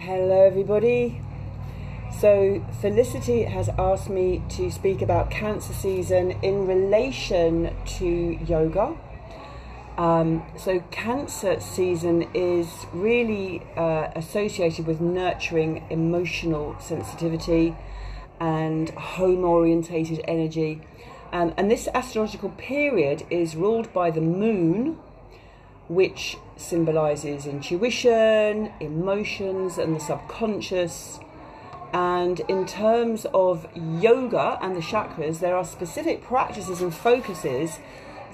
Hello everybody. So Felicity has asked me to speak about Cancer season in relation to yoga. So Cancer season is really associated with nurturing emotional sensitivity and home orientated energy. And this astrological period is ruled by the moon, which symbolises intuition, emotions and the subconscious. And in terms of yoga and the chakras, there are specific practices and focuses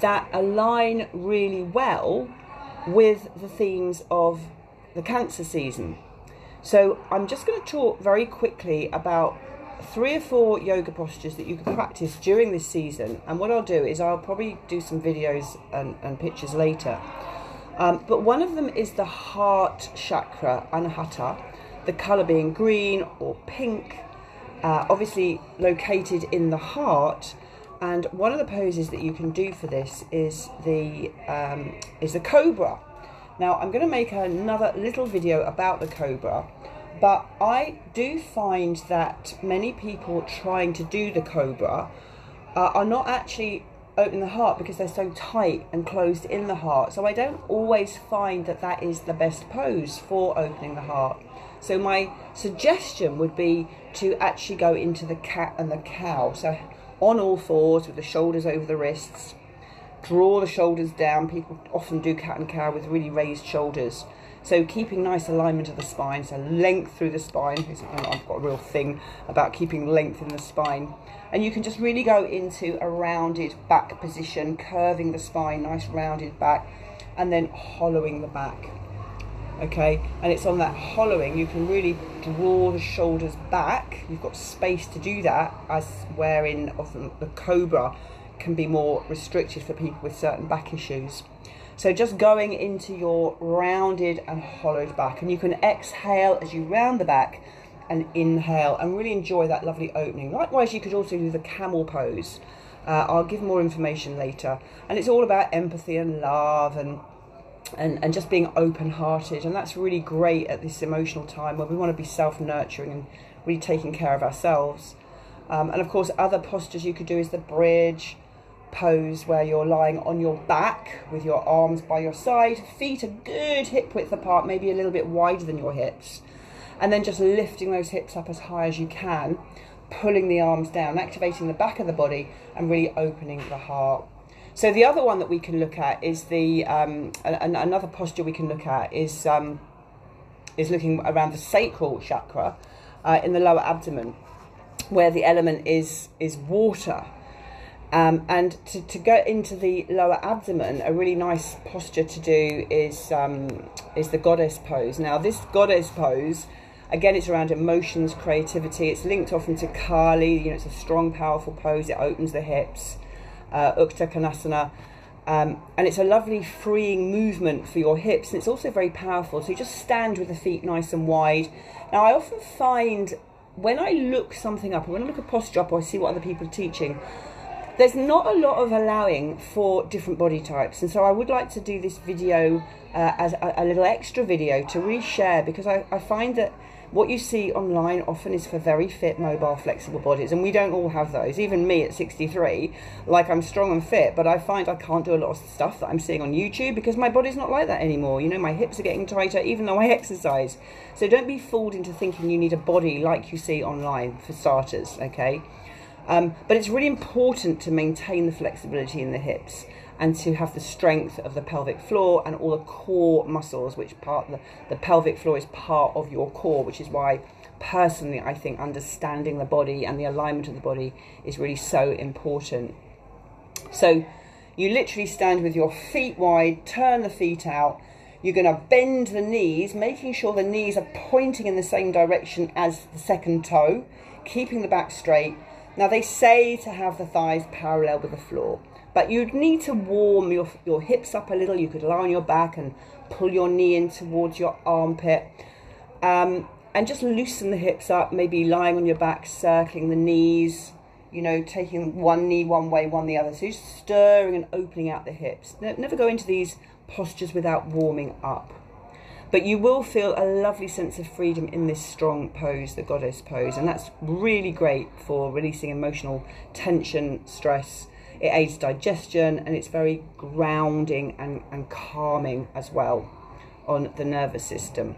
that align really well with the themes of the Cancer season. So I'm just going to talk very quickly about 3 or 4 yoga postures that you can practice during this season. And what I'll do is I'll probably do some videos and pictures later. But one of them is the heart chakra, anahata, the colour being green or pink, obviously located in the heart. And one of the poses that you can do for this is the cobra. Now I'm going to make another little video about the cobra, but I do find that many people trying to do the cobra are not actually opening the heart because they're so tight and closed in the heart. So I don't always find that that is the best pose for opening the heart. So my suggestion would be to actually go into the cat and the cow. So on all fours with the shoulders over the wrists, draw the shoulders down. People often do cat and cow with really raised shoulders. So keeping nice alignment of the spine, so length through the spine. I've got a real thing about keeping length in the spine. And you can just really go into a rounded back position, curving the spine, nice rounded back, and then hollowing the back. Okay, and it's on that hollowing you can really draw the shoulders back. You've got space to do that, as wherein often the cobra can be more restricted for people with certain back issues. So just going into your rounded and hollowed back, and you can exhale as you round the back and inhale and really enjoy that lovely opening. Likewise, you could also do the camel pose. I'll give more information later. And it's all about empathy and love and just being open-hearted. And that's really great at this emotional time where we want to be self-nurturing and really taking care of ourselves. And of course, other postures you could do is the bridge pose, where you're lying on your back with your arms by your side, feet a good hip width apart, maybe a little bit wider than your hips, and then just lifting those hips up as high as you can, pulling the arms down, activating the back of the body and really opening the heart. So the other one that we can look at is another posture we can look at is looking around the sacral chakra in the lower abdomen, where the element is water. And to go into the lower abdomen, a really nice posture to do is the goddess pose. Now this goddess pose, again, it's around emotions, creativity. It's linked often to Kali. It's a strong, powerful pose. It opens the hips, Utthita Konasana, and it's a lovely freeing movement for your hips. And it's also very powerful. So you just stand with the feet nice and wide. Now I often find when I look something up, or when I look a posture up, or I see what other people are teaching, there's not a lot of allowing for different body types. And so I would like to do this video as a little extra video to reshare, because I find that what you see online often is for very fit, mobile, flexible bodies, and we don't all have those. Even me at 63, like, I'm strong and fit, but I find I can't do a lot of stuff that I'm seeing on YouTube because my body's not like that anymore. My hips are getting tighter even though I exercise. So don't be fooled into thinking you need a body like you see online, for starters, okay? But it's really important to maintain the flexibility in the hips and to have the strength of the pelvic floor and all the core muscles, which the pelvic floor is part of your core, which is why personally I think understanding the body and the alignment of the body is really so important. So you literally stand with your feet wide, turn the feet out. You're going to bend the knees, making sure the knees are pointing in the same direction as the second toe, keeping the back straight. Now they say to have the thighs parallel with the floor, but you'd need to warm your hips up a little. You could lie on your back and pull your knee in towards your armpit, and just loosen the hips up, maybe lying on your back, circling the knees, taking one knee one way, one the other. So you're stirring and opening out the hips. Never go into these postures without warming up. But you will feel a lovely sense of freedom in this strong pose, the goddess pose, and that's really great for releasing emotional tension, stress. It aids digestion, and it's very grounding and calming as well on the nervous system.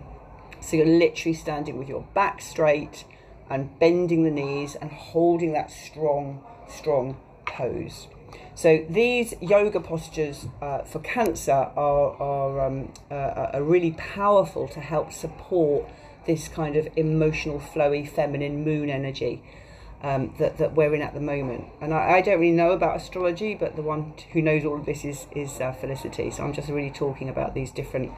So you're literally standing with your back straight and bending the knees and holding that strong pose. So these yoga postures for Cancer are really powerful to help support this kind of emotional, flowy, feminine moon energy that we're in at the moment. And I don't really know about astrology, but the one who knows all of this is Felicity. So I'm just really talking about these different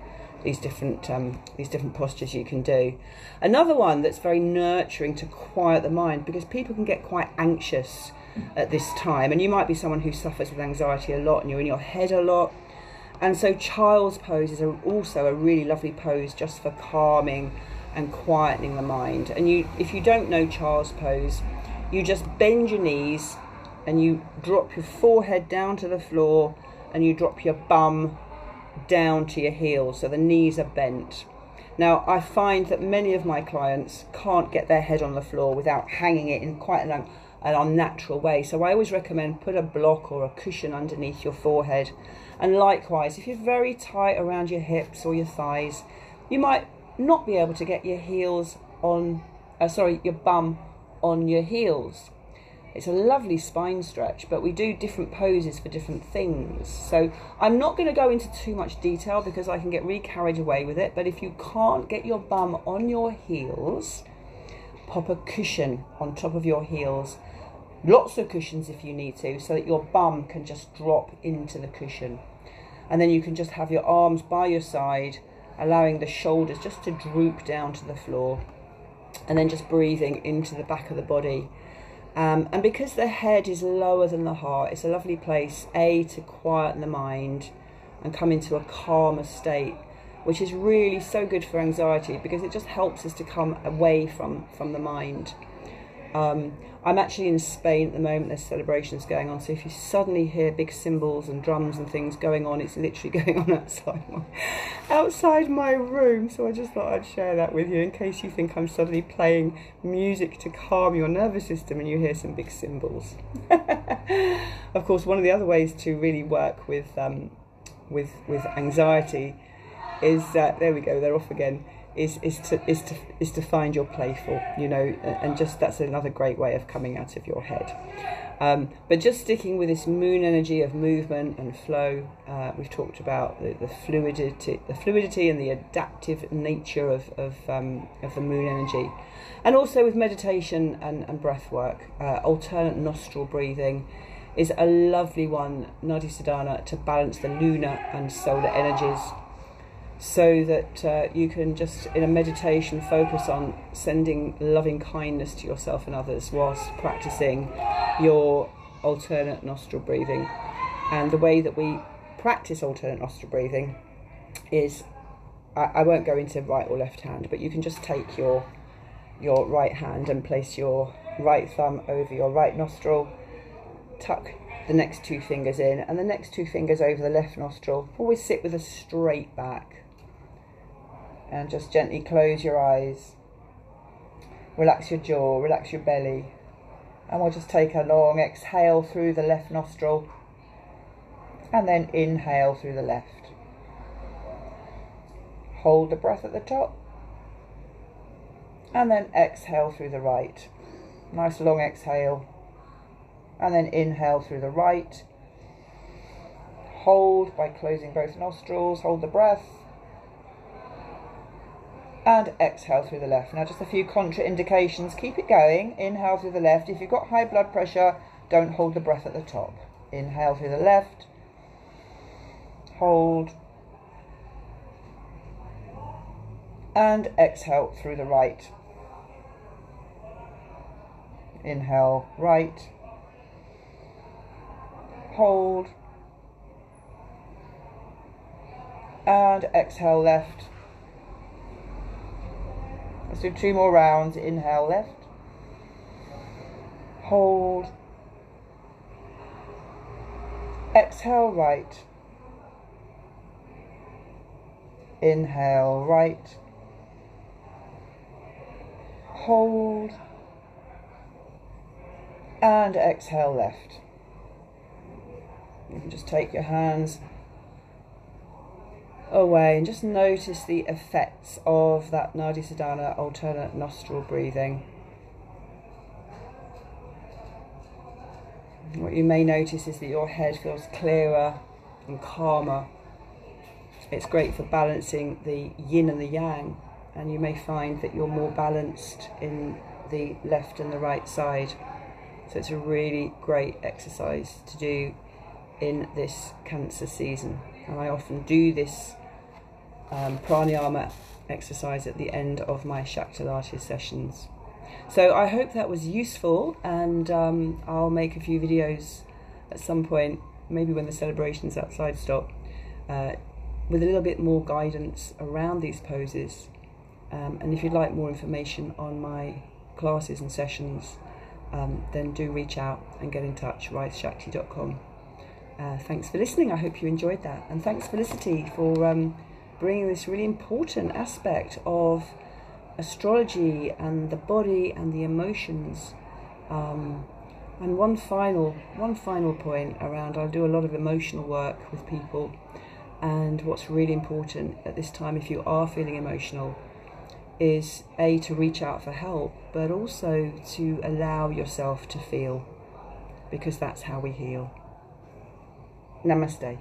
postures you can do. Another one that's very nurturing to quiet the mind, because people can get quite anxious at this time, and you might be someone who suffers with anxiety a lot and you're in your head a lot, and so child's pose is also a really lovely pose just for calming and quietening the mind. And if you don't know child's pose, you just bend your knees and you drop your forehead down to the floor and you drop your bum down to your heels, so the knees are bent. Now, I find that many of my clients can't get their head on the floor without hanging it in quite an unnatural way, so I always recommend put a block or a cushion underneath your forehead. And likewise, if you're very tight around your hips or your thighs, you might not be able to get your your bum on your heels. It's a lovely spine stretch, but we do different poses for different things. So I'm not going to go into too much detail because I can get really carried away with it. But if you can't get your bum on your heels, pop a cushion on top of your heels. Lots of cushions if you need to, so that your bum can just drop into the cushion. And then you can just have your arms by your side, allowing the shoulders just to droop down to the floor. And then just breathing into the back of the body. And because the head is lower than the heart, it's a lovely place, to quieten the mind and come into a calmer state, which is really so good for anxiety because it just helps us to come away from the mind. I'm actually in Spain at the moment. There's celebrations going on, so if you suddenly hear big cymbals and drums and things going on, it's literally going on outside my room. So I just thought I'd share that with you in case you think I'm suddenly playing music to calm your nervous system and you hear some big cymbals. Of course, one of the other ways to really work with anxiety is there we go, they're off again. Is to find your playful, and just that's another great way of coming out of your head. But just sticking with this moon energy of movement and flow, we've talked about the fluidity and the adaptive nature of the moon energy, and also with meditation and breath work. Alternate nostril breathing is a lovely one, Nadi Sadhana, to balance the lunar and solar energies, so that you can just in a meditation focus on sending loving kindness to yourself and others whilst practicing your alternate nostril breathing. And the way that we practice alternate nostril breathing is, I won't go into right or left hand, but you can just take your right hand and place your right thumb over your right nostril, tuck the next two fingers in and the next two fingers over the left nostril. Always sit with a straight back. And just gently close your eyes, relax your jaw, relax your belly, and we'll just take a long exhale through the left nostril and then inhale through the left. Hold the breath at the top and then exhale through the right. Nice long exhale and then inhale through the right. Hold by closing both nostrils, hold the breath. And exhale through the left. Now just a few contraindications. Keep it going. Inhale through the left. If you've got high blood pressure, don't hold the breath at the top. Inhale through the left. Hold. And exhale through the right. Inhale right. Hold. And exhale left. Let's do 2 more rounds. Inhale left. Hold. Exhale right. Inhale right, hold, and exhale left. You can just take your hands away and just notice the effects of that Nadi Sadhana alternate nostril breathing. What you may notice is that your head feels clearer and calmer. It's great for balancing the yin and the yang, and you may find that you're more balanced in the left and the right side. So it's a really great exercise to do in this Cancer season. And I often do this pranayama exercise at the end of my Shaktilatis sessions. So I hope that was useful, and I'll make a few videos at some point, maybe when the celebrations outside stop, with a little bit more guidance around these poses. And if you'd like more information on my classes and sessions, then do reach out and get in touch, riseshakti.com. Thanks for listening. I hope you enjoyed that. And thanks, Felicity, for bringing this really important aspect of astrology and the body and the emotions. And one final point around, I do a lot of emotional work with people, and what's really important at this time, if you are feeling emotional, is to reach out for help, but also to allow yourself to feel, because that's how we heal. Namaste.